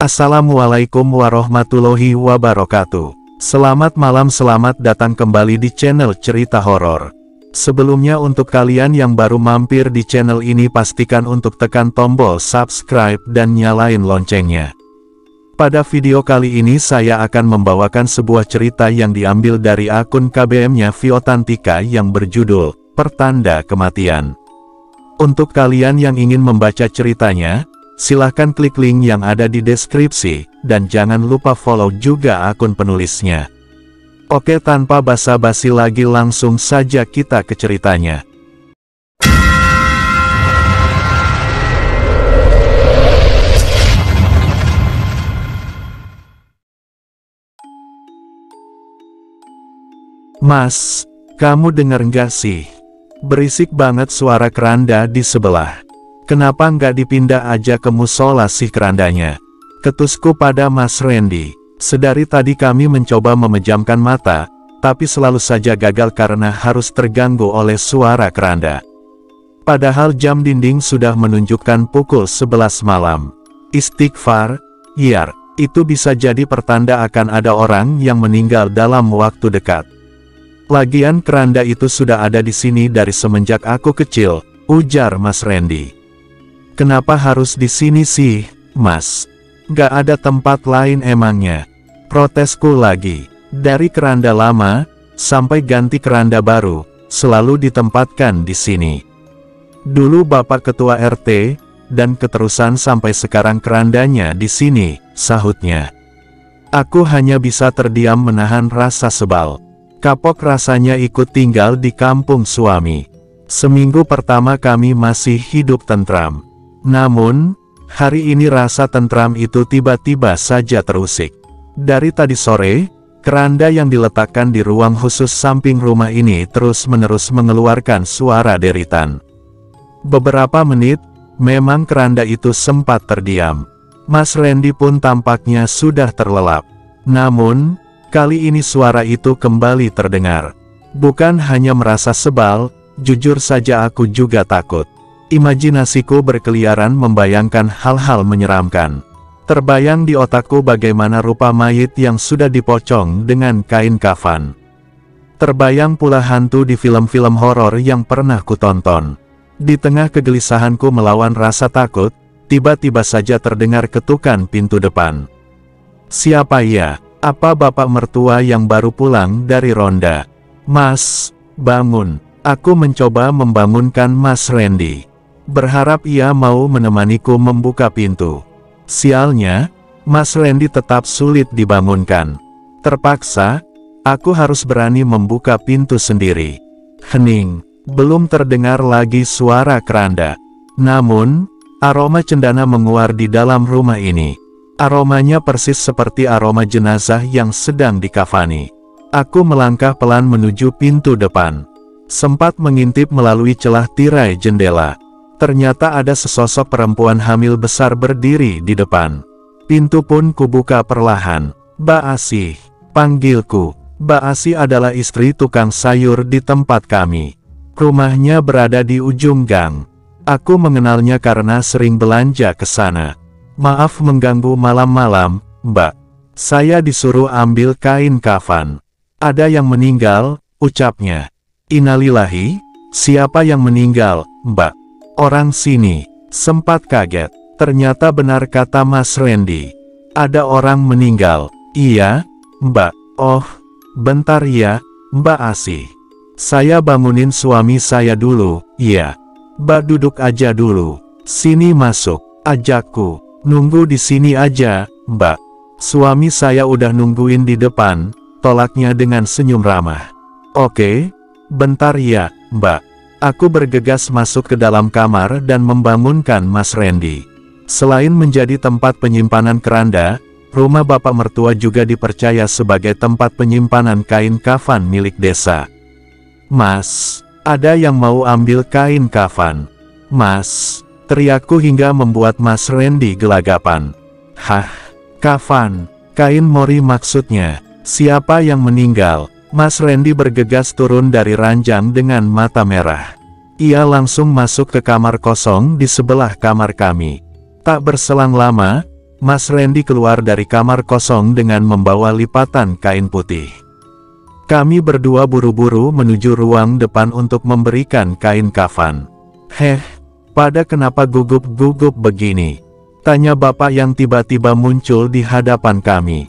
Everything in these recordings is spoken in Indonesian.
Assalamualaikum warahmatullahi wabarakatuh. Selamat malam, selamat datang kembali di channel Cerita Horor. Sebelumnya untuk kalian yang baru mampir di channel ini, pastikan untuk tekan tombol subscribe dan nyalain loncengnya. Pada video kali ini saya akan membawakan sebuah cerita yang diambil dari akun KBM-nya Viotantika yang berjudul Pertanda Kematian. Untuk kalian yang ingin membaca ceritanya, silahkan klik link yang ada di deskripsi, dan jangan lupa follow juga akun penulisnya. Oke, tanpa basa-basi lagi langsung saja kita ke ceritanya. Mas, kamu denger nggak sih? Berisik banget suara keranda di sebelah. Kenapa nggak dipindah aja ke musola sih kerandanya? Ketusku pada Mas Randy. Sedari tadi kami mencoba memejamkan mata, tapi selalu saja gagal karena harus terganggu oleh suara keranda. Padahal jam dinding sudah menunjukkan pukul 11 malam. Istighfar, Yar, itu bisa jadi pertanda akan ada orang yang meninggal dalam waktu dekat. Lagian keranda itu sudah ada di sini dari semenjak aku kecil, ujar Mas Randy. Kenapa harus di sini sih, Mas? Gak ada tempat lain emangnya? Protesku lagi. Dari keranda lama, sampai ganti keranda baru, selalu ditempatkan di sini. Dulu Bapak Ketua RT, dan keterusan sampai sekarang kerandanya di sini, sahutnya. Aku hanya bisa terdiam menahan rasa sebal. Kapok rasanya ikut tinggal di kampung suami. Seminggu pertama kami masih hidup tentram. Namun, hari ini rasa tentram itu tiba-tiba saja terusik. Dari tadi sore, keranda yang diletakkan di ruang khusus samping rumah ini terus-menerus mengeluarkan suara deritan. Beberapa menit, memang keranda itu sempat terdiam. Mas Randy pun tampaknya sudah terlelap. Namun, kali ini suara itu kembali terdengar. Bukan hanya merasa sebal, jujur saja aku juga takut. Imajinasiku berkeliaran membayangkan hal-hal menyeramkan. Terbayang di otakku bagaimana rupa mayit yang sudah dipocong dengan kain kafan. Terbayang pula hantu di film-film horor yang pernah kutonton. Di tengah kegelisahanku melawan rasa takut, tiba-tiba saja terdengar ketukan pintu depan. Siapa ya? Apa bapak mertua yang baru pulang dari ronda? Mas, bangun. Aku mencoba membangunkan Mas Randy. Berharap ia mau menemaniku membuka pintu. Sialnya, Mas Randy tetap sulit dibangunkan. Terpaksa, aku harus berani membuka pintu sendiri. Hening, belum terdengar lagi suara keranda. Namun, aroma cendana menguar di dalam rumah ini. Aromanya persis seperti aroma jenazah yang sedang dikafani. Aku melangkah pelan menuju pintu depan. Sempat mengintip melalui celah tirai jendela. Ternyata ada sesosok perempuan hamil besar berdiri di depan. Pintu pun kubuka perlahan. Mbak Asih, panggilku. Mbak Asih adalah istri tukang sayur di tempat kami. Rumahnya berada di ujung gang. Aku mengenalnya karena sering belanja ke sana. Maaf mengganggu malam-malam, Mbak. Saya disuruh ambil kain kafan. Ada yang meninggal, ucapnya. Innalillahi, siapa yang meninggal, Mbak? Orang sini. Sempat kaget. Ternyata benar kata Mas Randy. Ada orang meninggal. Iya, Mbak. Oh, bentar ya, Mbak Asih. Saya bangunin suami saya dulu, iya. Mbak duduk aja dulu. Sini masuk, ajakku. Nunggu di sini aja, Mbak. Suami saya udah nungguin di depan, tolaknya dengan senyum ramah. Oke, bentar ya, Mbak. Aku bergegas masuk ke dalam kamar dan membangunkan Mas Randy. Selain menjadi tempat penyimpanan keranda, rumah bapak mertua juga dipercaya sebagai tempat penyimpanan kain kafan milik desa. Mas, ada yang mau ambil kain kafan? Mas, teriakku hingga membuat Mas Randy gelagapan. Hah? Kafan? Kain mori maksudnya? Siapa yang meninggal? Mas Randy bergegas turun dari ranjang dengan mata merah. Ia langsung masuk ke kamar kosong di sebelah kamar kami. Tak berselang lama, Mas Randy keluar dari kamar kosong dengan membawa lipatan kain putih. Kami berdua buru-buru menuju ruang depan untuk memberikan kain kafan. Pada kenapa gugup-gugup begini? Tanya bapak yang tiba-tiba muncul di hadapan kami.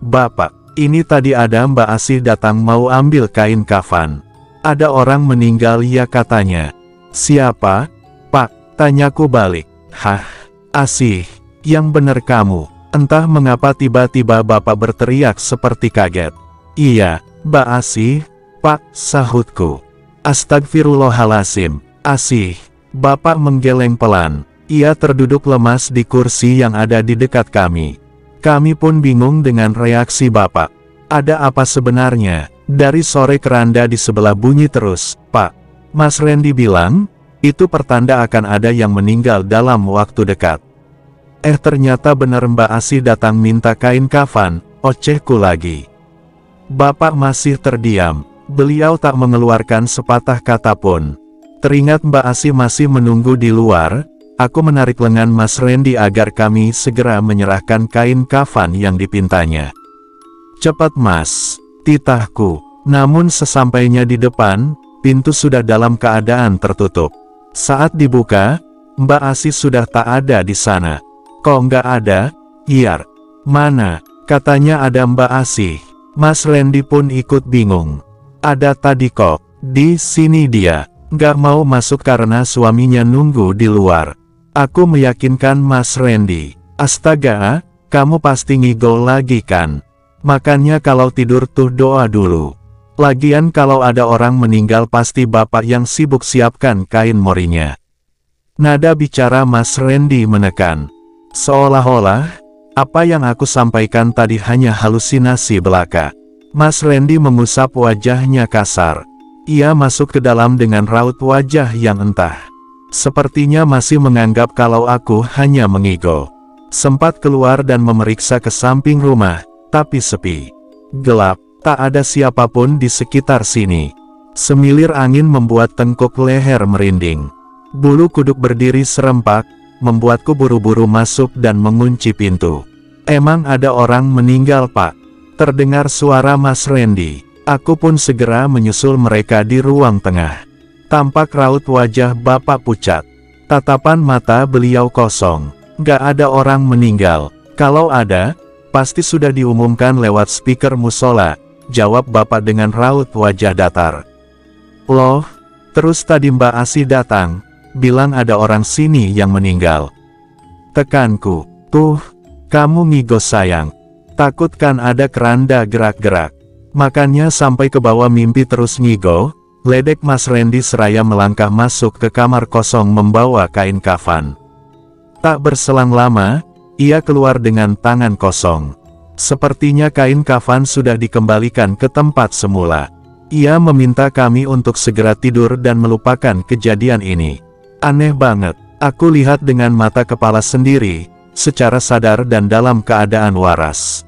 Bapak, ini tadi ada Mbak Asih datang mau ambil kain kafan. Ada orang meninggal ya katanya. Siapa? Pak, tanyaku balik. Asih. Yang benar kamu. Entah mengapa tiba-tiba bapak berteriak seperti kaget. Iya, Mbak Asih, Pak, sahutku. Astagfirullahaladzim, Asih. Bapak menggeleng pelan. Ia terduduk lemas di kursi yang ada di dekat kami. Kami pun bingung dengan reaksi bapak. Ada apa sebenarnya? Dari sore keranda di sebelah bunyi terus. Pak, Mas Randy bilang, itu pertanda akan ada yang meninggal dalam waktu dekat. Ternyata benar Mbak Asih datang minta kain kafan, ocehku lagi. Bapak masih terdiam, beliau tak mengeluarkan sepatah kata pun. Teringat Mbak Asih masih menunggu di luar, aku menarik lengan Mas Randy agar kami segera menyerahkan kain kafan yang dipintanya. Cepat Mas, titahku. Namun sesampainya di depan, pintu sudah dalam keadaan tertutup. Saat dibuka, Mbak Asih sudah tak ada di sana. Kok nggak ada? Iyar. Mana? Katanya ada Mbak Asih. Mas Randy pun ikut bingung. Ada tadi kok. Di sini dia. Nggak mau masuk karena suaminya nunggu di luar. Aku meyakinkan Mas Randy. Astaga, kamu pasti ngigol lagi kan? Makanya kalau tidur tuh doa dulu. Lagian kalau ada orang meninggal pasti bapak yang sibuk siapkan kain morinya. Nada bicara Mas Randy menekan. Seolah-olah, apa yang aku sampaikan tadi hanya halusinasi belaka. Mas Randy mengusap wajahnya kasar. Ia masuk ke dalam dengan raut wajah yang entah. Sepertinya masih menganggap kalau aku hanya mengigo. Sempat keluar dan memeriksa ke samping rumah, tapi sepi. Gelap, tak ada siapapun di sekitar sini. Semilir angin membuat tengkuk leher merinding. Bulu kuduk berdiri serempak, membuatku buru-buru masuk dan mengunci pintu. Emang ada orang meninggal Pak? Terdengar suara Mas Randy. Aku pun segera menyusul mereka di ruang tengah. Tampak raut wajah bapak pucat. Tatapan mata beliau kosong. Gak ada orang meninggal. Kalau ada, pasti sudah diumumkan lewat speaker musola, jawab bapak dengan raut wajah datar. Loh, terus tadi Mbak Asih datang, bilang ada orang sini yang meninggal. Tekanku, tuh, kamu ngigo sayang. Takut kan ada keranda gerak-gerak. Makanya sampai ke bawah mimpi terus ngigo, ledek Mas Randy seraya melangkah masuk ke kamar kosong membawa kain kafan. Tak berselang lama, ia keluar dengan tangan kosong. Sepertinya kain kafan sudah dikembalikan ke tempat semula. Ia meminta kami untuk segera tidur dan melupakan kejadian ini. Aneh banget, aku lihat dengan mata kepala sendiri, secara sadar dan dalam keadaan waras.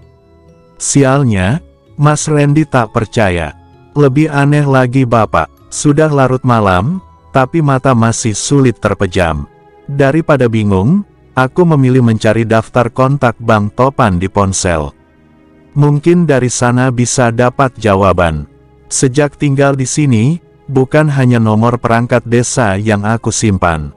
Sialnya, Mas Randy tak percaya. Lebih aneh lagi bapak, sudah larut malam, tapi mata masih sulit terpejam. Daripada bingung, aku memilih mencari daftar kontak Bang Topan di ponsel. Mungkin dari sana bisa dapat jawaban. Sejak tinggal di sini, bukan hanya nomor perangkat desa yang aku simpan.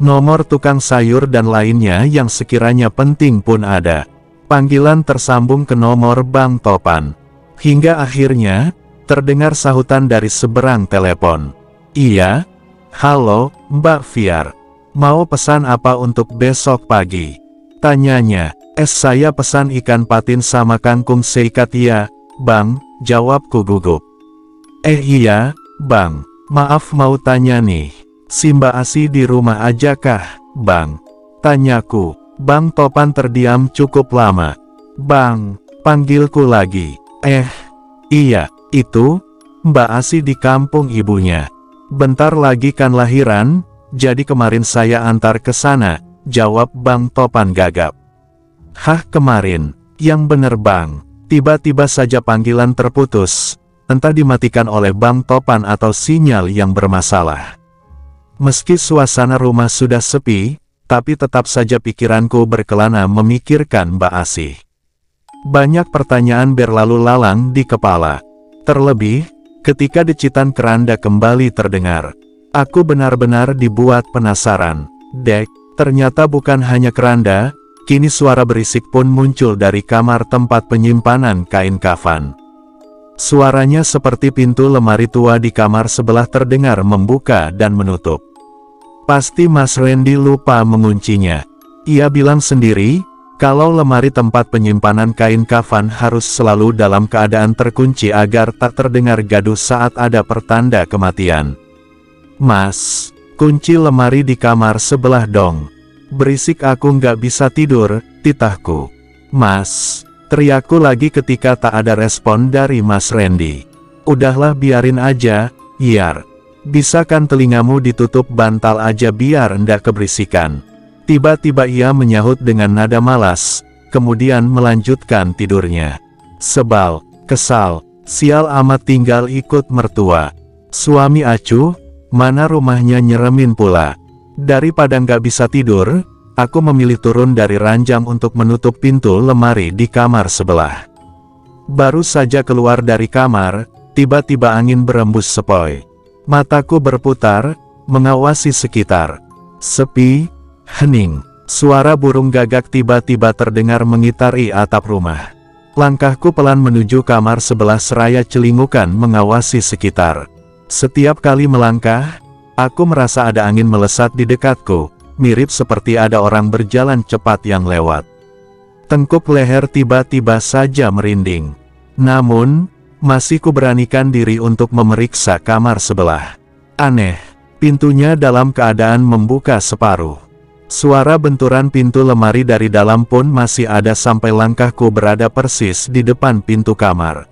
Nomor tukang sayur dan lainnya yang sekiranya penting pun ada. Panggilan tersambung ke nomor Bang Topan. Hingga akhirnya, terdengar sahutan dari seberang telepon. Iya, halo, Mbak Fiar. Mau pesan apa untuk besok pagi? Tanyanya. Saya pesan ikan patin sama kangkung seikat ya, Bang, jawabku gugup. Iya, Bang. Maaf mau tanya nih. Si Mbak Asih di rumah aja kah, Bang? Tanyaku. Bang Topan terdiam cukup lama. Bang, panggilku lagi. Iya, itu, Mbak Asih di kampung ibunya. Bentar lagi kan lahiran, jadi kemarin saya antar ke sana, jawab Bang Topan gagap. Hah kemarin, yang bener Bang. Tiba-tiba saja panggilan terputus, entah dimatikan oleh Bang Topan atau sinyal yang bermasalah. Meski suasana rumah sudah sepi, tapi tetap saja pikiranku berkelana memikirkan Mbak Asih. Banyak pertanyaan berlalu lalang di kepala. Terlebih, ketika decitan keranda kembali terdengar, aku benar-benar dibuat penasaran. Dek, ternyata bukan hanya keranda, kini suara berisik pun muncul dari kamar tempat penyimpanan kain kafan. Suaranya seperti pintu lemari tua di kamar sebelah terdengar membuka dan menutup. Pasti Mas Randy lupa menguncinya. Ia bilang sendiri, kalau lemari tempat penyimpanan kain kafan harus selalu dalam keadaan terkunci agar tak terdengar gaduh saat ada pertanda kematian. Mas, kunci lemari di kamar sebelah dong. Berisik aku nggak bisa tidur, titahku. Mas, teriakku lagi ketika tak ada respon dari Mas Randy. Udahlah biarin aja, Yar. Bisa kan telingamu ditutup bantal aja biar ndak keberisikan. Tiba-tiba ia menyahut dengan nada malas, kemudian melanjutkan tidurnya. Sebal, kesal, sial amat tinggal ikut mertua. Suami acuh, mana rumahnya nyeremin pula. Daripada nggak bisa tidur, aku memilih turun dari ranjang untuk menutup pintu lemari di kamar sebelah. Baru saja keluar dari kamar, tiba-tiba angin berembus sepoi. Mataku berputar, mengawasi sekitar. Sepi, hening. Suara burung gagak tiba-tiba terdengar mengitari atap rumah. Langkahku pelan menuju kamar sebelah seraya celingukan mengawasi sekitar. Setiap kali melangkah, aku merasa ada angin melesat di dekatku, mirip seperti ada orang berjalan cepat yang lewat. Tengkuk leher tiba-tiba saja merinding. Namun, masih kuberanikan diri untuk memeriksa kamar sebelah. Aneh, pintunya dalam keadaan membuka separuh. Suara benturan pintu lemari dari dalam pun masih ada sampai langkahku berada persis di depan pintu kamar.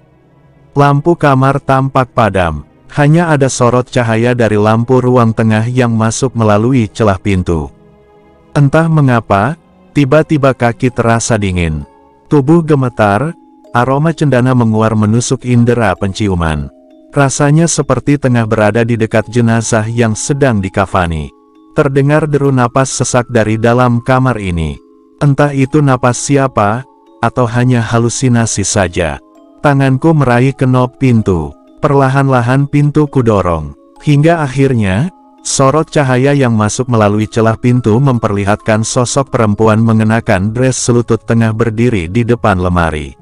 Lampu kamar tampak padam, hanya ada sorot cahaya dari lampu ruang tengah yang masuk melalui celah pintu. Entah mengapa, tiba-tiba kaki terasa dingin. Tubuh gemetar, aroma cendana menguar menusuk indera penciuman. Rasanya seperti tengah berada di dekat jenazah yang sedang dikafani. Terdengar deru napas sesak dari dalam kamar ini. Entah itu napas siapa, atau hanya halusinasi saja. Tanganku meraih kenop pintu. Perlahan-lahan pintu kudorong. Hingga akhirnya, sorot cahaya yang masuk melalui celah pintu memperlihatkan sosok perempuan mengenakan dress selutut tengah berdiri di depan lemari.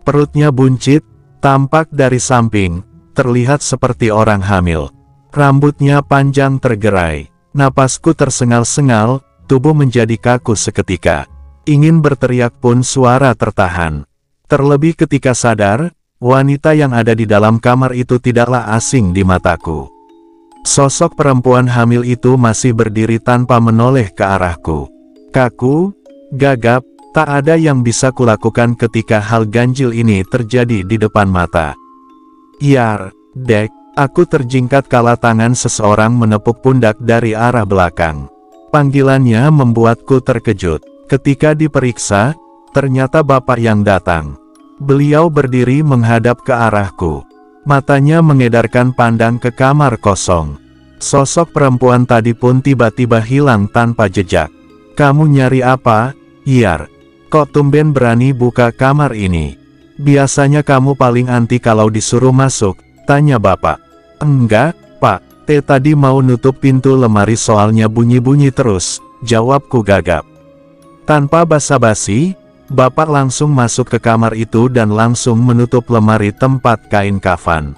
Perutnya buncit, tampak dari samping, terlihat seperti orang hamil. Rambutnya panjang tergerai. Napasku tersengal-sengal, tubuh menjadi kaku seketika. Ingin berteriak pun suara tertahan. Terlebih ketika sadar, wanita yang ada di dalam kamar itu tidaklah asing di mataku. Sosok perempuan hamil itu masih berdiri tanpa menoleh ke arahku. Kaku, gagap, tak ada yang bisa kulakukan ketika hal ganjil ini terjadi di depan mata. Yar, Dek, aku terjingkat kala tangan seseorang menepuk pundak dari arah belakang. Panggilannya membuatku terkejut. Ketika diperiksa, ternyata bapak yang datang. Beliau berdiri menghadap ke arahku. Matanya mengedarkan pandang ke kamar kosong. Sosok perempuan tadi pun tiba-tiba hilang tanpa jejak. Kamu nyari apa, Yar? Kok tumben berani buka kamar ini? Biasanya kamu paling anti kalau disuruh masuk, tanya bapak. Enggak, Pak. Tadi mau nutup pintu lemari soalnya bunyi-bunyi terus, jawabku gagap. Tanpa basa-basi, bapak langsung masuk ke kamar itu dan langsung menutup lemari tempat kain kafan.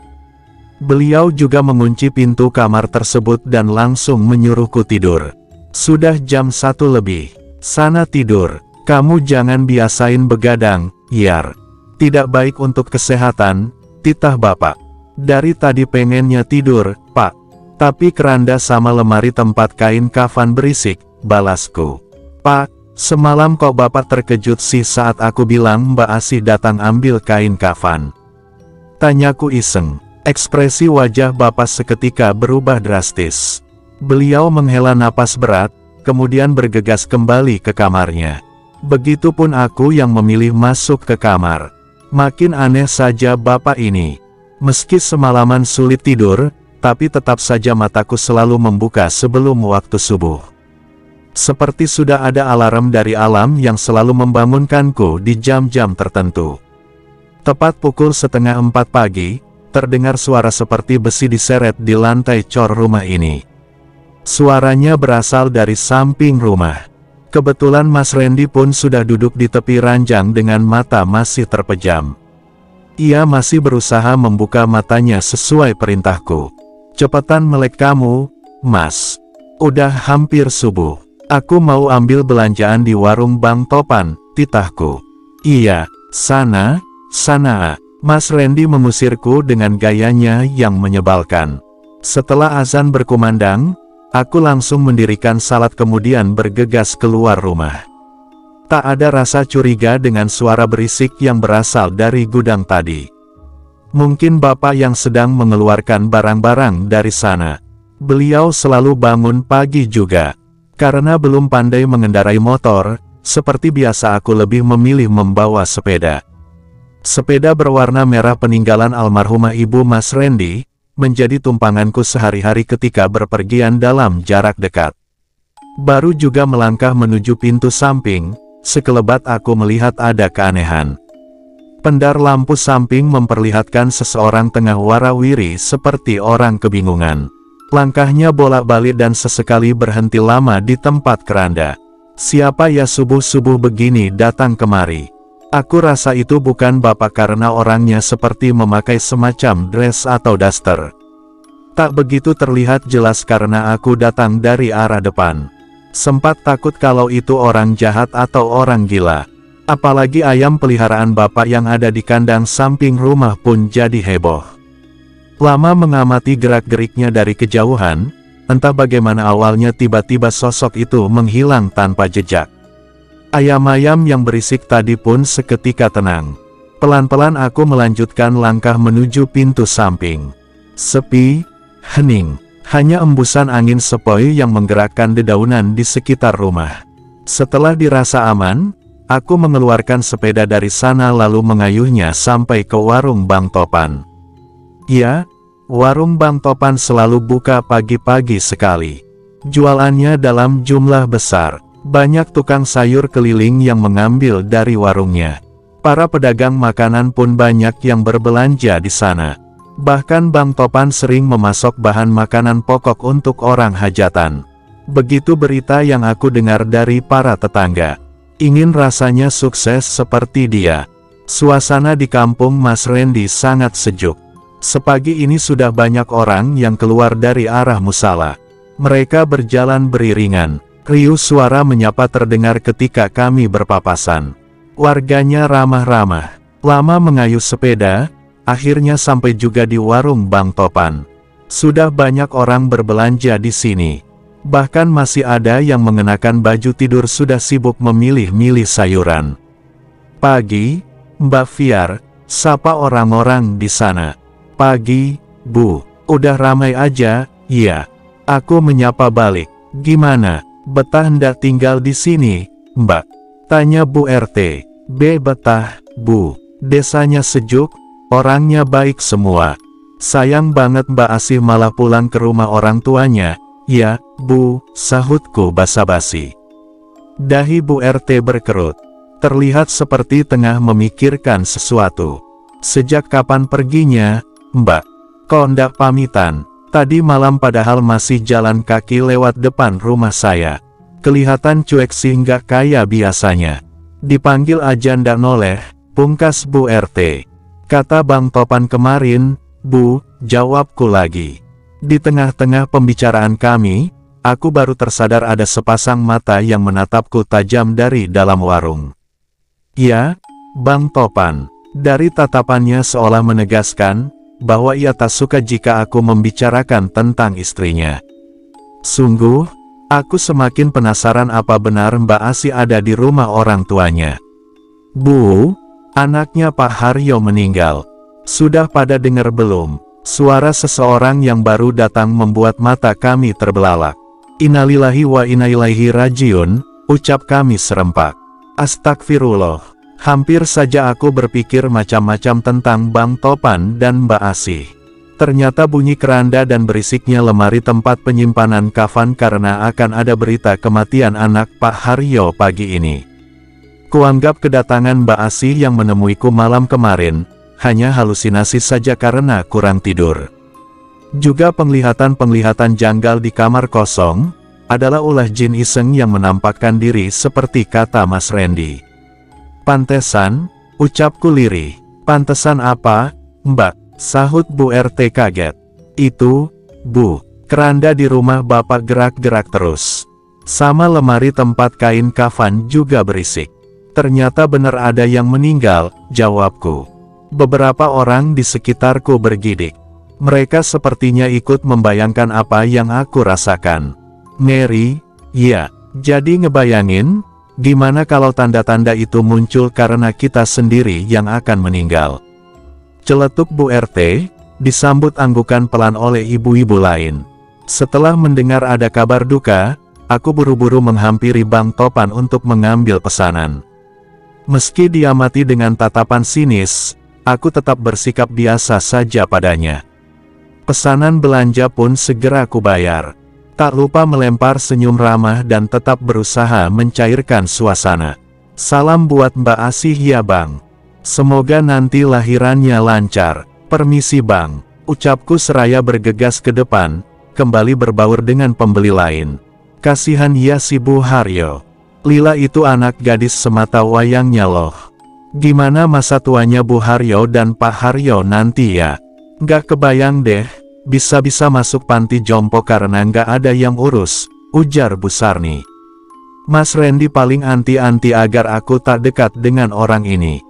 Beliau juga mengunci pintu kamar tersebut dan langsung menyuruhku tidur. Sudah jam 1 lebih. Sana tidur. Kamu jangan biasain begadang, Yar. Tidak baik untuk kesehatan, titah bapak. Dari tadi pengennya tidur, Pak. Tapi keranda sama lemari tempat kain kafan berisik, balasku. Pak, semalam kok bapak terkejut sih saat aku bilang Mbak Asih datang ambil kain kafan? Tanyaku iseng. Ekspresi wajah bapak seketika berubah drastis. Beliau menghela napas berat, kemudian bergegas kembali ke kamarnya. Begitupun aku yang memilih masuk ke kamar. Makin aneh saja bapak ini. Meski semalaman sulit tidur, tapi tetap saja mataku selalu membuka sebelum waktu subuh. Seperti sudah ada alarm dari alam yang selalu membangunkanku di jam-jam tertentu. Tepat pukul 3:30 pagi, terdengar suara seperti besi diseret di lantai cor rumah ini. Suaranya berasal dari samping rumah. Kebetulan Mas Randy pun sudah duduk di tepi ranjang dengan mata masih terpejam. Ia masih berusaha membuka matanya sesuai perintahku. "Cepetan melek kamu, Mas. Udah hampir subuh. Aku mau ambil belanjaan di warung Bang Topan," titahku. "Iya, sana. Mas Randy mengusirku dengan gayanya yang menyebalkan. Setelah azan berkumandang, aku langsung mendirikan salat kemudian bergegas keluar rumah. Tak ada rasa curiga dengan suara berisik yang berasal dari gudang tadi. Mungkin bapak yang sedang mengeluarkan barang-barang dari sana. Beliau selalu bangun pagi juga. Karena belum pandai mengendarai motor, seperti biasa aku lebih memilih membawa sepeda. Sepeda berwarna merah peninggalan almarhumah ibu Mas Randy, menjadi tumpanganku sehari-hari ketika berpergian dalam jarak dekat. Baru juga melangkah menuju pintu samping, sekelebat aku melihat ada keanehan. Pendar lampu samping memperlihatkan seseorang tengah warawiri seperti orang kebingungan. Langkahnya bolak-balik dan sesekali berhenti lama di tempat keranda. Siapa ya subuh-subuh begini datang kemari? Aku rasa itu bukan bapak karena orangnya seperti memakai semacam dress atau daster. Tak begitu terlihat jelas karena aku datang dari arah depan. Sempat takut kalau itu orang jahat atau orang gila. Apalagi ayam peliharaan bapak yang ada di kandang samping rumah pun jadi heboh. Lama mengamati gerak-geriknya dari kejauhan, entah bagaimana awalnya tiba-tiba sosok itu menghilang tanpa jejak. Ayam-ayam yang berisik tadi pun seketika tenang. Pelan-pelan aku melanjutkan langkah menuju pintu samping. Sepi, hening, hanya embusan angin sepoi yang menggerakkan dedaunan di sekitar rumah. Setelah dirasa aman, aku mengeluarkan sepeda dari sana lalu mengayuhnya sampai ke warung Bang Topan. Ya, warung Bang Topan selalu buka pagi-pagi sekali. Jualannya dalam jumlah besar. Banyak tukang sayur keliling yang mengambil dari warungnya. Para pedagang makanan pun banyak yang berbelanja di sana. Bahkan Bang Topan sering memasok bahan makanan pokok untuk orang hajatan. Begitu berita yang aku dengar dari para tetangga. Ingin rasanya sukses seperti dia. Suasana di kampung Mas Randy sangat sejuk. Sepagi ini sudah banyak orang yang keluar dari arah musala. Mereka berjalan beriringan. Riuh suara menyapa terdengar ketika kami berpapasan. Warganya ramah-ramah. Lama mengayuh sepeda, akhirnya sampai juga di warung Bang Topan. Sudah banyak orang berbelanja di sini. Bahkan masih ada yang mengenakan baju tidur sudah sibuk memilih-milih sayuran. "Pagi, Mbak Fiar," sapa orang-orang di sana. "Pagi, Bu. Udah ramai aja?" "Iya." Aku menyapa balik. "Gimana? Betah ndak tinggal di sini, Mbak?" tanya Bu RT. Betah, Bu. Desanya sejuk, orangnya baik semua. Sayang banget Mbak Asih malah pulang ke rumah orang tuanya." "Ya, Bu," sahutku basa-basi. Dahi Bu RT berkerut. Terlihat seperti tengah memikirkan sesuatu. "Sejak kapan perginya, Mbak? Kok ndak pamitan? Tadi malam padahal masih jalan kaki lewat depan rumah saya. Kelihatan cuek sih nggak kayak biasanya." "Dipanggil aja ndak noleh," pungkas Bu RT. "Kata Bang Topan kemarin, Bu," jawabku lagi. Di tengah-tengah pembicaraan kami, aku baru tersadar ada sepasang mata yang menatapku tajam dari dalam warung. "Ya, Bang Topan." Dari tatapannya seolah menegaskan bahwa ia tak suka jika aku membicarakan tentang istrinya. Sungguh, aku semakin penasaran apa benar Mbak Asih ada di rumah orang tuanya. "Bu, anaknya Pak Haryo meninggal. Sudah pada dengar belum?" Suara seseorang yang baru datang membuat mata kami terbelalak. "Innalillahi wa inna ilaihi rajiun," ucap kami serempak. Astagfirullah. Hampir saja aku berpikir macam-macam tentang Bang Topan dan Mbak Asih. Ternyata bunyi keranda dan berisiknya lemari tempat penyimpanan kafan karena akan ada berita kematian anak Pak Haryo pagi ini. Kuanggap kedatangan Mbak Asih yang menemuiku malam kemarin hanya halusinasi saja karena kurang tidur. Juga penglihatan-penglihatan janggal di kamar kosong adalah ulah jin iseng yang menampakkan diri seperti kata Mas Randy. Pantesan, ucapku lirih. Pantesan apa, Mbak? Sahut Bu RT kaget. Itu, Bu, keranda di rumah Bapak gerak-gerak terus. Sama lemari tempat kain kafan juga berisik. Ternyata benar ada yang meninggal, jawabku. Beberapa orang di sekitarku bergidik. Mereka sepertinya ikut membayangkan apa yang aku rasakan. Mary, ya, jadi ngebayangin, gimana kalau tanda-tanda itu muncul karena kita sendiri yang akan meninggal. Celetuk Bu RT, disambut anggukan pelan oleh ibu-ibu lain. Setelah mendengar ada kabar duka, aku buru-buru menghampiri Bang Topan untuk mengambil pesanan. Meski diamati dengan tatapan sinis, aku tetap bersikap biasa saja padanya. Pesanan belanja pun segera aku bayar. Tak lupa melempar senyum ramah dan tetap berusaha mencairkan suasana. Salam buat Mbak Asih ya Bang. Semoga nanti lahirannya lancar. Permisi Bang, ucapku seraya bergegas ke depan, kembali berbaur dengan pembeli lain. Kasihan ya si Bu Haryo. Lila itu anak gadis semata wayangnya loh. Gimana masa tuanya Bu Haryo dan Pak Haryo nanti ya? Nggak kebayang deh, bisa-bisa masuk panti jompo karena nggak ada yang urus, ujar Bu Sarni. Mas Randy paling anti-anti agar aku tak dekat dengan orang ini.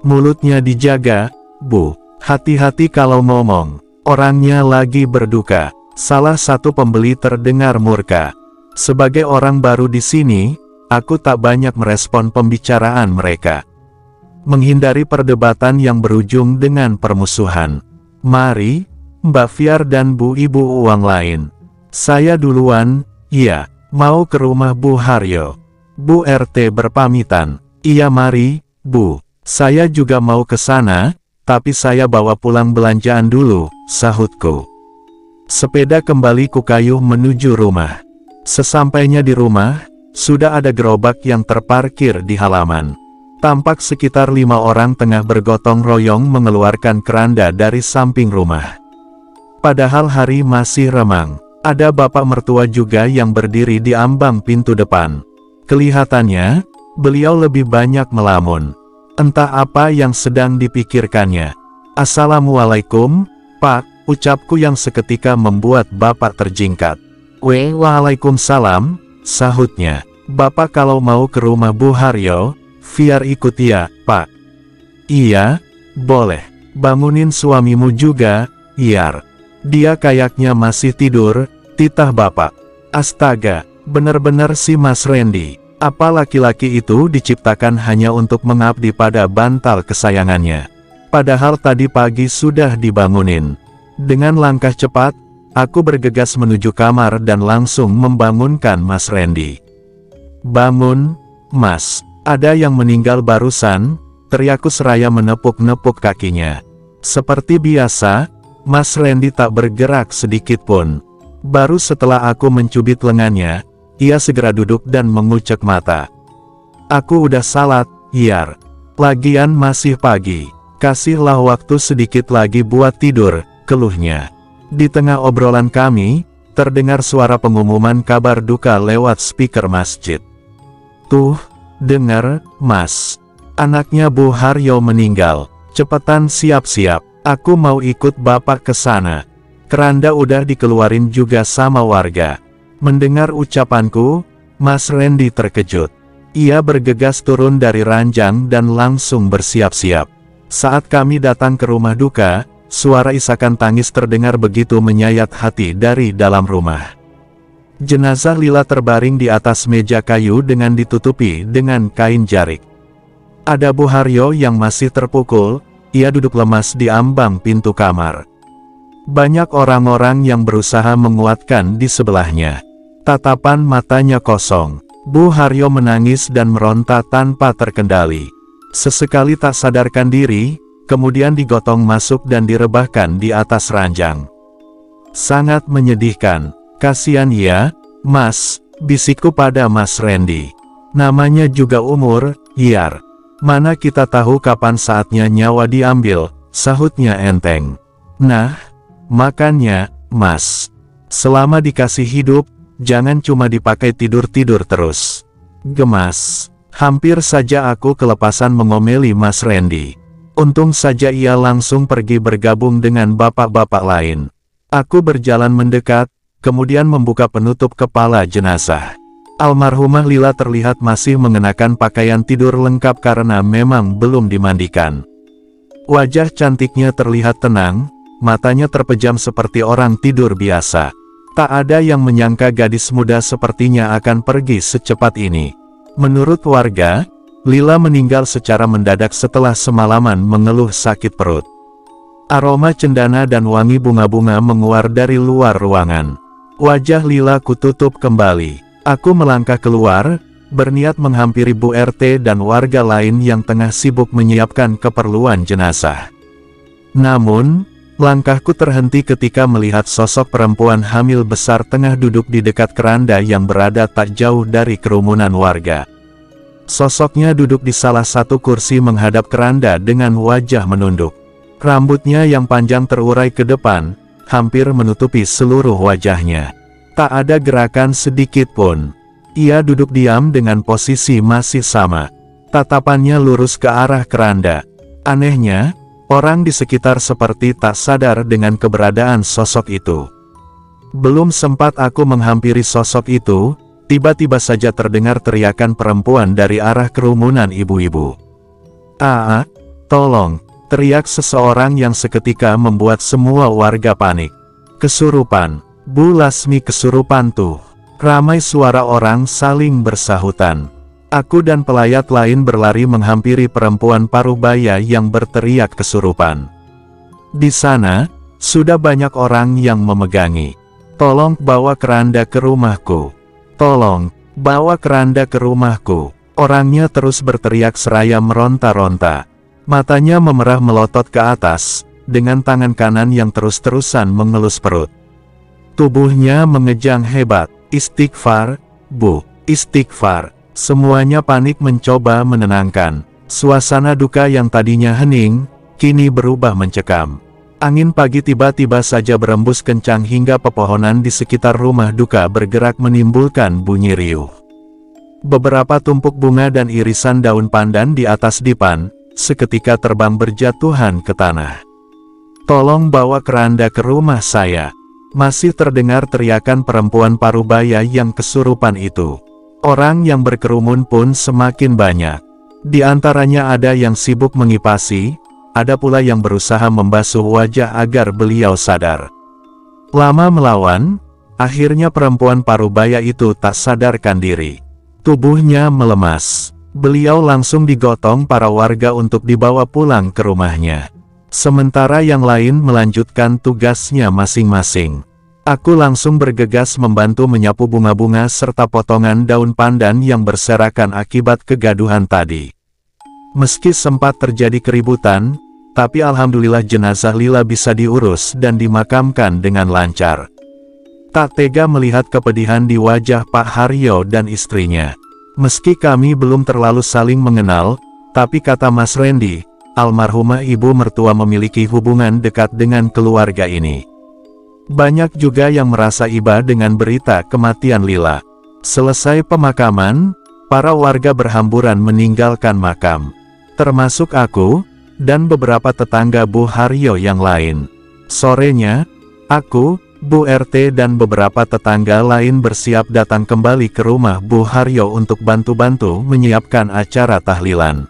Mulutnya dijaga, Bu. Hati-hati kalau ngomong. Orangnya lagi berduka. Salah satu pembeli terdengar murka. Sebagai orang baru di sini, aku tak banyak merespon pembicaraan mereka. Menghindari perdebatan yang berujung dengan permusuhan. Mari, Mbak Fiar dan Bu Ibu uang lain. Saya duluan, iya, mau ke rumah Bu Haryo. Bu RT berpamitan. Iya mari, Bu. Saya juga mau ke sana, tapi saya bawa pulang belanjaan dulu, sahutku. Sepeda kembali kukayuh menuju rumah. Sesampainya di rumah, sudah ada gerobak yang terparkir di halaman. Tampak sekitar 5 orang tengah bergotong royong mengeluarkan keranda dari samping rumah. Padahal hari masih remang, ada bapak mertua juga yang berdiri di ambang pintu depan. Kelihatannya, beliau lebih banyak melamun. Entah apa yang sedang dipikirkannya. Assalamualaikum, Pak, ucapku yang seketika membuat bapak terjingkat. Waalaikumsalam, sahutnya. Bapak kalau mau ke rumah Bu Haryo, Fiar ikut ya, Pak. Iya, boleh. Bangunin suamimu juga, Iar. Dia kayaknya masih tidur, titah bapak. Astaga, bener-bener si Mas Randy. Apa laki-laki itu diciptakan hanya untuk mengabdi pada bantal kesayangannya? Padahal tadi pagi sudah dibangunin. Dengan langkah cepat, aku bergegas menuju kamar dan langsung membangunkan Mas Randy. Bangun, Mas. Ada yang meninggal barusan, teriakku seraya menepuk-nepuk kakinya. Seperti biasa, Mas Randy tak bergerak sedikit pun. Baru setelah aku mencubit lengannya, ia segera duduk dan mengucek mata. Aku udah salat, Iar. Lagian masih pagi. Kasihlah waktu sedikit lagi buat tidur, keluhnya. Di tengah obrolan kami, terdengar suara pengumuman kabar duka lewat speaker masjid. Tuh, dengar, Mas. Anaknya Bu Haryo meninggal. Cepetan siap-siap. Aku mau ikut Bapak ke sana. Keranda udah dikeluarin juga sama warga. Mendengar ucapanku, Mas Randy terkejut. Ia bergegas turun dari ranjang dan langsung bersiap-siap. Saat kami datang ke rumah duka, suara isakan tangis terdengar begitu menyayat hati dari dalam rumah. Jenazah Lila terbaring di atas meja kayu dengan ditutupi dengan kain jarik. Ada Bu Haryo yang masih terpukul, ia duduk lemas di ambang pintu kamar. Banyak orang-orang yang berusaha menguatkan di sebelahnya. Tatapan matanya kosong. Bu Haryo menangis dan meronta tanpa terkendali. Sesekali tak sadarkan diri, kemudian digotong masuk dan direbahkan di atas ranjang. Sangat menyedihkan. Kasian ya, Mas, bisikku pada Mas Randy. Namanya juga umur, Yar. Mana kita tahu kapan saatnya nyawa diambil, sahutnya enteng. Nah, makanya, Mas, selama dikasih hidup, jangan cuma dipakai tidur-tidur terus. Gemas. Hampir saja aku kelepasan mengomeli Mas Randy. Untung saja ia langsung pergi bergabung dengan bapak-bapak lain. Aku berjalan mendekat, kemudian membuka penutup kepala jenazah. Almarhumah Lila terlihat masih mengenakan pakaian tidur lengkap karena memang belum dimandikan. Wajah cantiknya terlihat tenang, matanya terpejam seperti orang tidur biasa. Tak ada yang menyangka gadis muda sepertinya akan pergi secepat ini. Menurut warga, Lila meninggal secara mendadak setelah semalaman mengeluh sakit perut. Aroma cendana dan wangi bunga-bunga menguar dari luar ruangan. Wajah Lila kututup kembali. Aku melangkah keluar, berniat menghampiri Bu RT dan warga lain yang tengah sibuk menyiapkan keperluan jenazah. Namun, langkahku terhenti ketika melihat sosok perempuan hamil besar tengah duduk di dekat keranda yang berada tak jauh dari kerumunan warga. Sosoknya duduk di salah satu kursi menghadap keranda dengan wajah menunduk. Rambutnya yang panjang terurai ke depan, hampir menutupi seluruh wajahnya. Tak ada gerakan sedikit pun. Ia duduk diam dengan posisi masih sama. Tatapannya lurus ke arah keranda. Anehnya, orang di sekitar seperti tak sadar dengan keberadaan sosok itu. Belum sempat aku menghampiri sosok itu, tiba-tiba saja terdengar teriakan perempuan dari arah kerumunan ibu-ibu. "Ah, tolong!" teriak seseorang yang seketika membuat semua warga panik. "Kesurupan! Bu Lasmi kesurupan tuh!" Ramai suara orang saling bersahutan. Aku dan pelayat lain berlari menghampiri perempuan parubaya yang berteriak kesurupan. Di sana, sudah banyak orang yang memegangi. "Tolong bawa keranda ke rumahku! Tolong, bawa keranda ke rumahku!" Orangnya terus berteriak seraya meronta-ronta. Matanya memerah melotot ke atas, dengan tangan kanan yang terus-terusan mengelus perut. Tubuhnya mengejang hebat. "Istighfar, Bu, istighfar!" Semuanya panik mencoba menenangkan. Suasana duka yang tadinya hening, kini berubah mencekam. Angin pagi tiba-tiba saja berembus kencang hingga pepohonan di sekitar rumah duka bergerak menimbulkan bunyi riuh. Beberapa tumpuk bunga dan irisan daun pandan di atas dipan, seketika terbang berjatuhan ke tanah. "Tolong bawa keranda ke rumah saya!" Masih terdengar teriakan perempuan parubaya yang kesurupan itu. Orang yang berkerumun pun semakin banyak. Di antaranya ada yang sibuk mengipasi, ada pula yang berusaha membasuh wajah agar beliau sadar. Lama melawan, akhirnya perempuan parubaya itu tak sadarkan diri. Tubuhnya melemas. Beliau langsung digotong para warga untuk dibawa pulang ke rumahnya. Sementara yang lain melanjutkan tugasnya masing-masing. Aku langsung bergegas membantu menyapu bunga-bunga serta potongan daun pandan yang berserakan akibat kegaduhan tadi. Meski sempat terjadi keributan, tapi alhamdulillah jenazah Lila bisa diurus dan dimakamkan dengan lancar. Tak tega melihat kepedihan di wajah Pak Haryo dan istrinya. Meski kami belum terlalu saling mengenal, tapi kata Mas Randy, almarhumah ibu mertua memiliki hubungan dekat dengan keluarga ini. Banyak juga yang merasa iba dengan berita kematian Lila. Selesai pemakaman, para warga berhamburan meninggalkan makam. Termasuk aku, dan beberapa tetangga Bu Haryo yang lain. Sorenya, aku, Bu RT dan beberapa tetangga lain bersiap datang kembali ke rumah Bu Haryo untuk bantu-bantu menyiapkan acara tahlilan.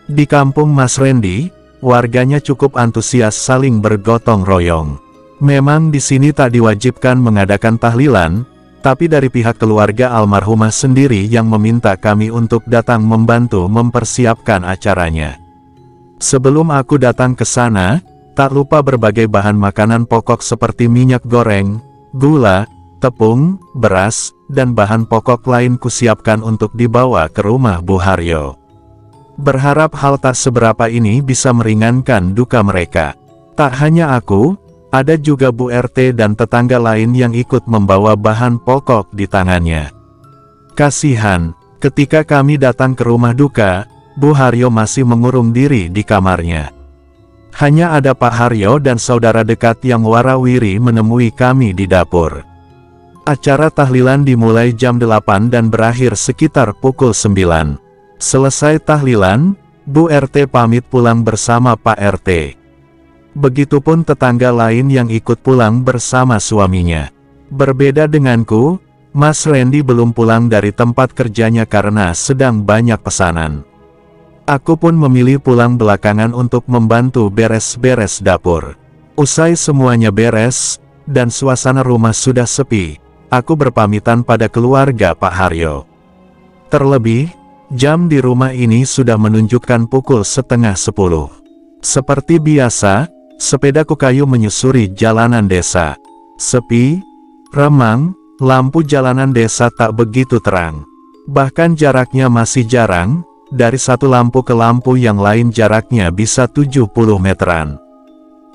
Di kampung Mas Randy, warganya cukup antusias saling bergotong royong. Memang di sini tak diwajibkan mengadakan tahlilan, tapi dari pihak keluarga almarhumah sendiri yang meminta kami untuk datang membantu mempersiapkan acaranya. Sebelum aku datang ke sana, tak lupa berbagai bahan makanan pokok seperti minyak goreng, gula, tepung, beras, dan bahan pokok lain kusiapkan untuk dibawa ke rumah Bu Haryo. berharap hal tak seberapa ini bisa meringankan duka mereka. Tak hanya aku, ada juga Bu RT dan tetangga lain yang ikut membawa bahan pokok di tangannya. Kasihan, ketika kami datang ke rumah duka, Bu Haryo masih mengurung diri di kamarnya. Hanya ada Pak Haryo dan saudara dekat yang warawiri menemui kami di dapur. Acara tahlilan dimulai jam 8 dan berakhir sekitar pukul 9. Selesai tahlilan, Bu RT pamit pulang bersama Pak RT. Begitupun tetangga lain yang ikut pulang bersama suaminya. Berbeda denganku, Mas Randy belum pulang dari tempat kerjanya karena sedang banyak pesanan. Aku pun memilih pulang belakangan untuk membantu beres-beres dapur. Usai semuanya beres, dan suasana rumah sudah sepi, aku berpamitan pada keluarga Pak Haryo. Terlebih, jam di rumah ini sudah menunjukkan pukul 9:30. Seperti biasa, sepedaku kayu menyusuri jalanan desa. Sepi, remang, lampu jalanan desa tak begitu terang. Bahkan jaraknya masih jarang. Dari satu lampu ke lampu yang lain jaraknya bisa 70 meteran.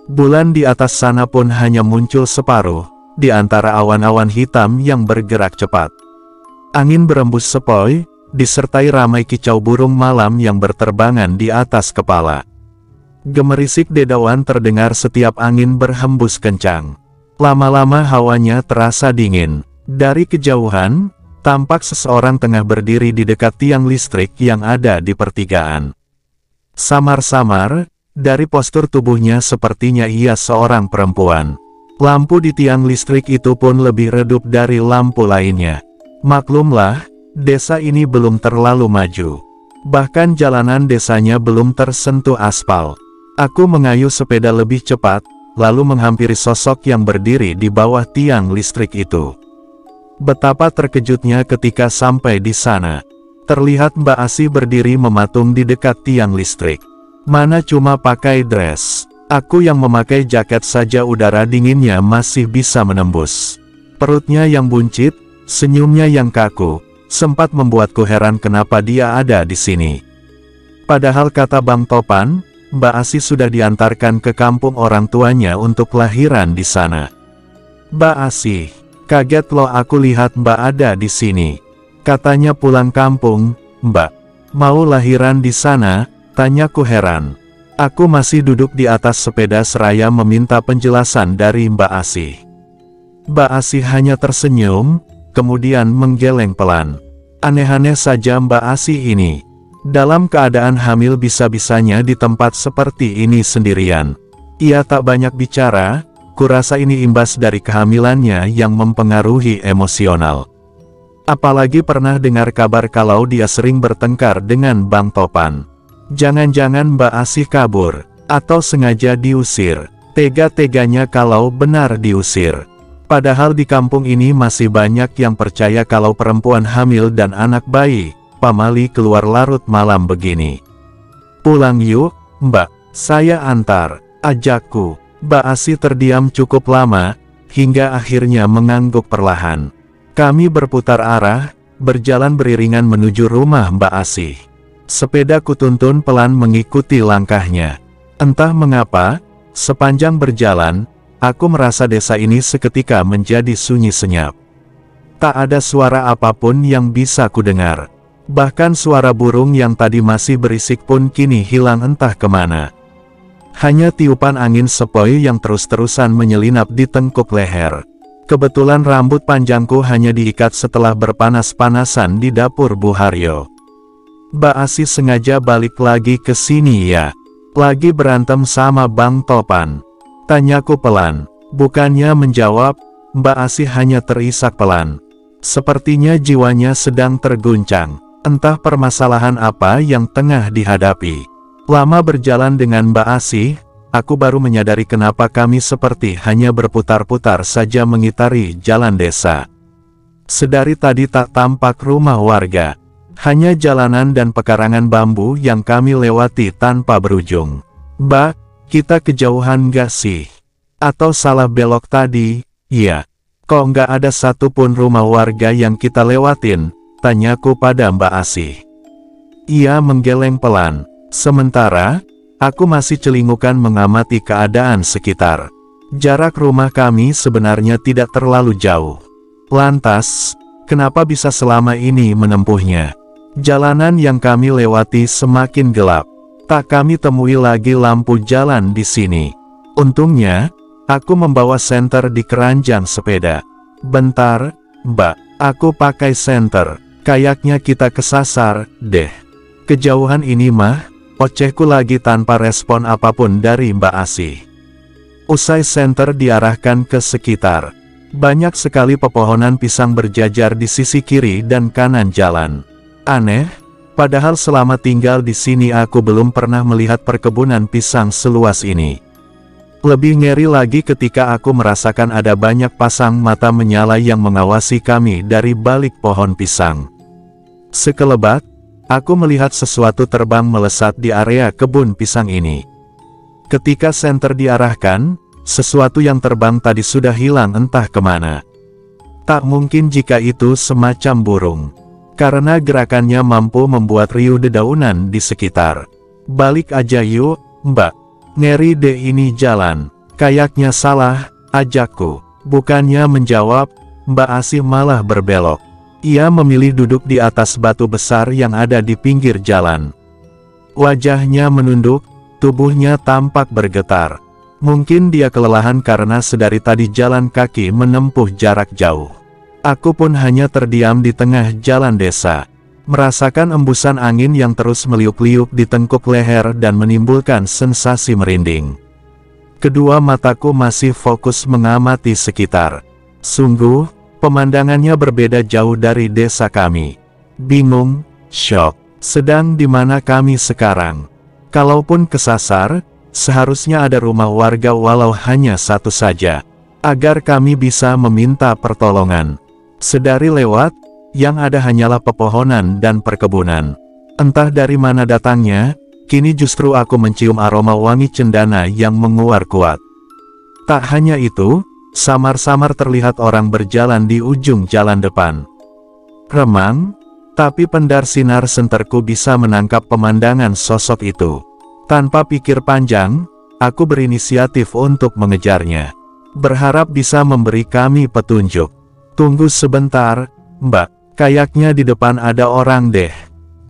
Bulan di atas sana pun hanya muncul separuh, di antara awan-awan hitam yang bergerak cepat. Angin berembus sepoi, disertai ramai kicau burung malam yang berterbangan di atas kepala. Gemerisik dedauan terdengar setiap angin berhembus kencang. Lama-lama hawanya terasa dingin. Dari kejauhan, tampak seseorang tengah berdiri di dekat tiang listrik yang ada di pertigaan. Samar-samar, dari postur tubuhnya sepertinya ia seorang perempuan. Lampu di tiang listrik itu pun lebih redup dari lampu lainnya. Maklumlah, desa ini belum terlalu maju. Bahkan jalanan desanya belum tersentuh aspal. Aku mengayuh sepeda lebih cepat, lalu menghampiri sosok yang berdiri di bawah tiang listrik itu. Betapa terkejutnya ketika sampai di sana. Terlihat Mbak Asih berdiri mematung di dekat tiang listrik. Mana cuma pakai dress. Aku yang memakai jaket saja udara dinginnya masih bisa menembus. Perutnya yang buncit, senyumnya yang kaku, sempat membuatku heran kenapa dia ada di sini. Padahal kata Bang Topan, Mbak Asih sudah diantarkan ke kampung orang tuanya untuk lahiran di sana. Mbak Asih. Kaget loh aku lihat Mbak ada di sini. Katanya pulang kampung, Mbak. Mau lahiran di sana? Tanyaku heran. Aku masih duduk di atas sepeda seraya meminta penjelasan dari Mbak Asih. Mbak Asih hanya tersenyum, kemudian menggeleng pelan. Aneh-aneh saja Mbak Asih ini. Dalam keadaan hamil bisa-bisanya di tempat seperti ini sendirian. Ia tak banyak bicara. Kurasa ini imbas dari kehamilannya yang mempengaruhi emosional. Apalagi pernah dengar kabar kalau dia sering bertengkar dengan Bang Topan. Jangan-jangan Mbak Asih kabur, atau sengaja diusir. Tega-teganya kalau benar diusir. Padahal di kampung ini masih banyak yang percaya kalau perempuan hamil dan anak bayi, pamali keluar larut malam begini. Pulang yuk, Mbak, saya antar, ajakku. Mbak Asih terdiam cukup lama, hingga akhirnya mengangguk perlahan. Kami berputar arah, berjalan beriringan menuju rumah Mbak Asih. Sepeda kutuntun pelan mengikuti langkahnya. Entah mengapa, sepanjang berjalan, aku merasa desa ini seketika menjadi sunyi senyap. Tak ada suara apapun yang bisa kudengar. Bahkan suara burung yang tadi masih berisik pun kini hilang entah kemana. Hanya tiupan angin sepoi yang terus-terusan menyelinap di tengkuk leher. Kebetulan rambut panjangku hanya diikat setelah berpanas-panasan di dapur Bu Haryo. Mbak Asih sengaja balik lagi ke sini ya? Lagi berantem sama Bang Topan? Tanyaku pelan. Bukannya menjawab, Mbak Asih hanya terisak pelan. Sepertinya jiwanya sedang terguncang. Entah permasalahan apa yang tengah dihadapi. Lama berjalan dengan Mbak Asih, aku baru menyadari kenapa kami seperti hanya berputar-putar saja mengitari jalan desa. Sedari tadi tak tampak rumah warga. Hanya jalanan dan pekarangan bambu yang kami lewati tanpa berujung. Mbak, kita kejauhan gak sih? Atau salah belok tadi? Iya. Kok nggak ada satupun rumah warga yang kita lewatin? Tanyaku pada Mbak Asih. Ia menggeleng pelan. Sementara, aku masih celingukan mengamati keadaan sekitar. Jarak rumah kami sebenarnya tidak terlalu jauh. Lantas, kenapa bisa selama ini menempuhnya? Jalanan yang kami lewati semakin gelap. Tak kami temui lagi lampu jalan di sini. Untungnya, aku membawa senter di keranjang sepeda. Bentar, Mbak, aku pakai senter. Kayaknya kita kesasar, deh. Kejauhan ini mah, ocehku lagi tanpa respon apapun dari Mbak Asih. Usai senter diarahkan ke sekitar. Banyak sekali pepohonan pisang berjajar di sisi kiri dan kanan jalan. Aneh, padahal selama tinggal di sini aku belum pernah melihat perkebunan pisang seluas ini. Lebih ngeri lagi ketika aku merasakan ada banyak pasang mata menyala yang mengawasi kami dari balik pohon pisang. Sekelebat, aku melihat sesuatu terbang melesat di area kebun pisang ini. Ketika senter diarahkan, sesuatu yang terbang tadi sudah hilang entah kemana. Tak mungkin jika itu semacam burung, karena gerakannya mampu membuat riuh dedaunan di sekitar. Balik aja yuk, Mbak. Ngeri deh ini jalan. Kayaknya salah, ajakku. Bukannya menjawab, Mbak Asih malah berbelok. Ia memilih duduk di atas batu besar yang ada di pinggir jalan. Wajahnya menunduk, tubuhnya tampak bergetar. Mungkin dia kelelahan karena sedari tadi jalan kaki menempuh jarak jauh. Aku pun hanya terdiam di tengah jalan desa, merasakan embusan angin yang terus meliuk-liuk di tengkuk leher dan menimbulkan sensasi merinding. Kedua mataku masih fokus mengamati sekitar. Sungguh, pemandangannya berbeda jauh dari desa kami. Bingung, syok. Sedang di mana kami sekarang? Kalaupun kesasar, seharusnya ada rumah warga walau hanya satu saja, agar kami bisa meminta pertolongan. Sedari lewat, yang ada hanyalah pepohonan dan perkebunan. Entah dari mana datangnya, kini justru aku mencium aroma wangi cendana yang menguar kuat. Tak hanya itu, samar-samar terlihat orang berjalan di ujung jalan depan. Remang, tapi pendar sinar senterku bisa menangkap pemandangan sosok itu. Tanpa pikir panjang, aku berinisiatif untuk mengejarnya. Berharap bisa memberi kami petunjuk. Tunggu sebentar, Mbak. Kayaknya di depan ada orang deh.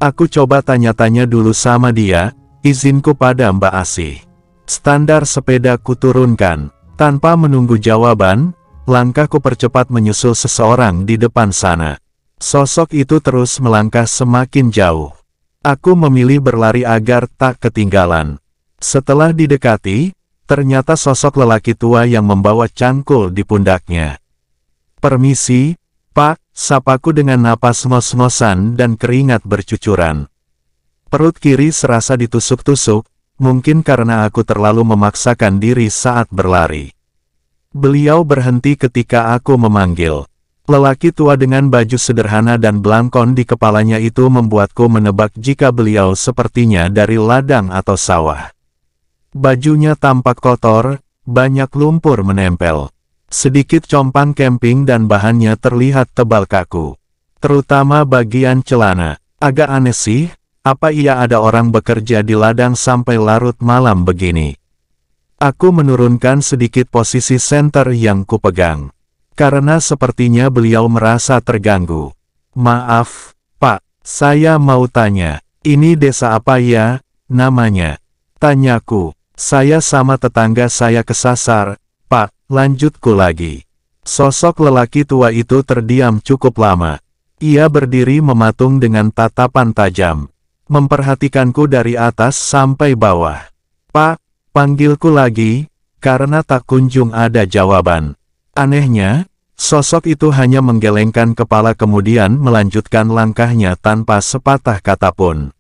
Aku coba tanya-tanya dulu sama dia, izinku pada Mbak Asih. Standar sepeda ku turunkan. Tanpa menunggu jawaban, langkahku percepat menyusul seseorang di depan sana. Sosok itu terus melangkah semakin jauh. Aku memilih berlari agar tak ketinggalan. Setelah didekati, ternyata sosok lelaki tua yang membawa cangkul di pundaknya. Permisi, Pak, sapaku dengan napas ngos-ngosan dan keringat bercucuran. Perut kiri serasa ditusuk-tusuk, mungkin karena aku terlalu memaksakan diri saat berlari. Beliau berhenti ketika aku memanggil. Lelaki tua dengan baju sederhana dan belangkon di kepalanya itu membuatku menebak jika beliau sepertinya dari ladang atau sawah. Bajunya tampak kotor, banyak lumpur menempel. Sedikit compang camping dan bahannya terlihat tebal kaku. Terutama bagian celana. Agak aneh sih, apa ia ada orang bekerja di ladang sampai larut malam begini? Aku menurunkan sedikit posisi senter yang kupegang. Karena sepertinya beliau merasa terganggu. Maaf, Pak, saya mau tanya, ini desa apa ya, namanya? Tanyaku, saya sama tetangga saya kesasar, Pak, lanjutku lagi. Sosok lelaki tua itu terdiam cukup lama. Ia berdiri mematung dengan tatapan tajam. Memperhatikanku dari atas sampai bawah. Pak, panggilku lagi, karena tak kunjung ada jawaban. Anehnya, sosok itu hanya menggelengkan kepala kemudian melanjutkan langkahnya tanpa sepatah kata pun.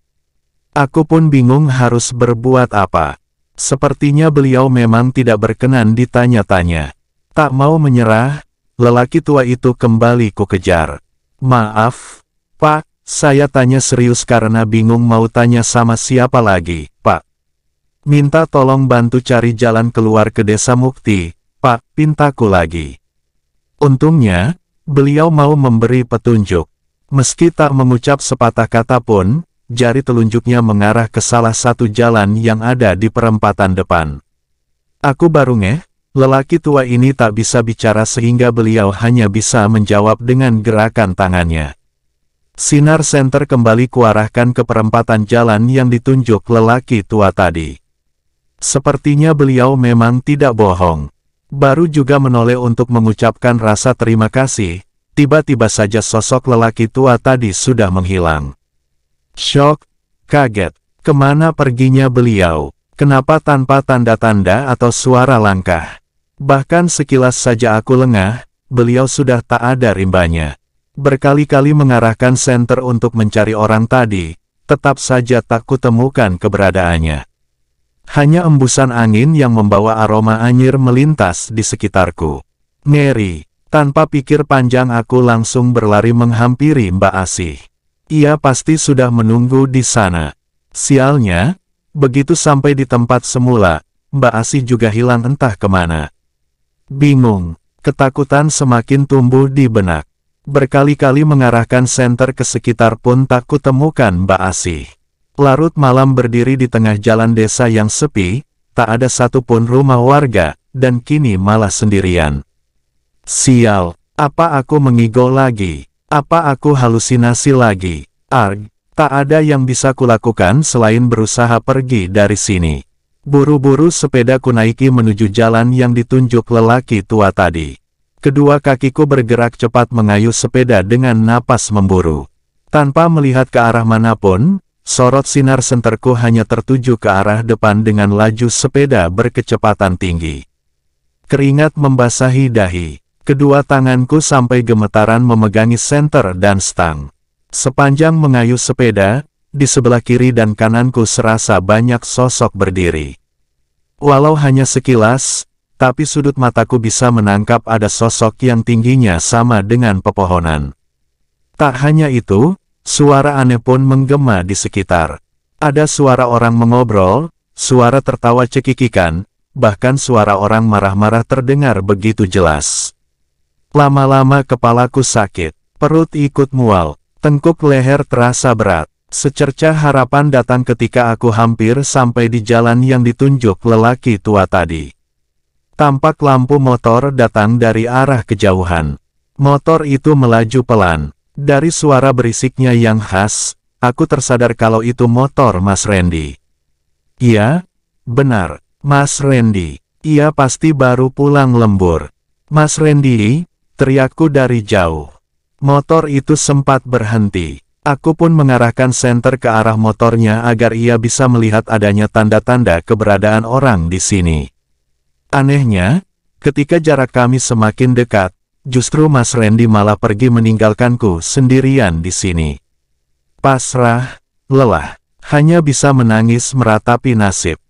Aku pun bingung harus berbuat apa. Sepertinya beliau memang tidak berkenan ditanya-tanya. Tak mau menyerah, lelaki tua itu kembali kukejar. Maaf, Pak, saya tanya serius karena bingung mau tanya sama siapa lagi, Pak. Minta tolong bantu cari jalan keluar ke desa Mukti, Pak, pintaku lagi. Untungnya, beliau mau memberi petunjuk. Meski tak mengucap sepatah kata pun, jari telunjuknya mengarah ke salah satu jalan yang ada di perempatan depan. Aku baru ngeh, lelaki tua ini tak bisa bicara sehingga beliau hanya bisa menjawab dengan gerakan tangannya. Sinar senter kembali kuarahkan ke perempatan jalan yang ditunjuk lelaki tua tadi. Sepertinya beliau memang tidak bohong. Baru juga menoleh untuk mengucapkan rasa terima kasih, tiba-tiba saja sosok lelaki tua tadi sudah menghilang. Syok, kaget, kemana perginya beliau? Kenapa tanpa tanda-tanda atau suara langkah? Bahkan sekilas saja aku lengah, beliau sudah tak ada rimbanya. Berkali-kali mengarahkan senter untuk mencari orang tadi, tetap saja tak kutemukan keberadaannya. Hanya embusan angin yang membawa aroma anyir melintas di sekitarku. Ngeri, tanpa pikir panjang aku langsung berlari menghampiri Mbak Asih. Ia pasti sudah menunggu di sana. Sialnya, begitu sampai di tempat semula, Mbak Asih juga hilang entah kemana. Bingung, ketakutan semakin tumbuh di benak. Berkali-kali mengarahkan senter ke sekitar pun tak kutemukan Mbak Asih. Larut malam berdiri di tengah jalan desa yang sepi, tak ada satupun rumah warga, dan kini malah sendirian. Sial, apa aku mengigo lagi? Apa aku halusinasi lagi? Arg, tak ada yang bisa kulakukan selain berusaha pergi dari sini. Buru-buru sepeda kunaiki menuju jalan yang ditunjuk lelaki tua tadi. Kedua kakiku bergerak cepat mengayuh sepeda dengan napas memburu. Tanpa melihat ke arah manapun, sorot sinar senterku hanya tertuju ke arah depan dengan laju sepeda berkecepatan tinggi. Keringat membasahi dahi. Kedua tanganku sampai gemetaran memegangi senter dan stang. Sepanjang mengayuh sepeda, di sebelah kiri dan kananku serasa banyak sosok berdiri. Walau hanya sekilas, tapi sudut mataku bisa menangkap ada sosok yang tingginya sama dengan pepohonan. Tak hanya itu, suara aneh pun menggema di sekitar. Ada suara orang mengobrol, suara tertawa cekikikan, bahkan suara orang marah-marah terdengar begitu jelas. Lama-lama kepalaku sakit, perut ikut mual, tengkuk leher terasa berat. Secercah harapan datang ketika aku hampir sampai di jalan yang ditunjuk lelaki tua tadi. Tampak lampu motor datang dari arah kejauhan. Motor itu melaju pelan. Dari suara berisiknya yang khas, aku tersadar kalau itu motor Mas Randy. Iya, benar, Mas Randy. Ia pasti baru pulang lembur. Mas Randy, teriakku dari jauh. Motor itu sempat berhenti. Aku pun mengarahkan senter ke arah motornya agar ia bisa melihat adanya tanda-tanda keberadaan orang di sini. Anehnya, ketika jarak kami semakin dekat, justru Mas Randy malah pergi meninggalkanku sendirian di sini. Pasrah, lelah, hanya bisa menangis meratapi nasib.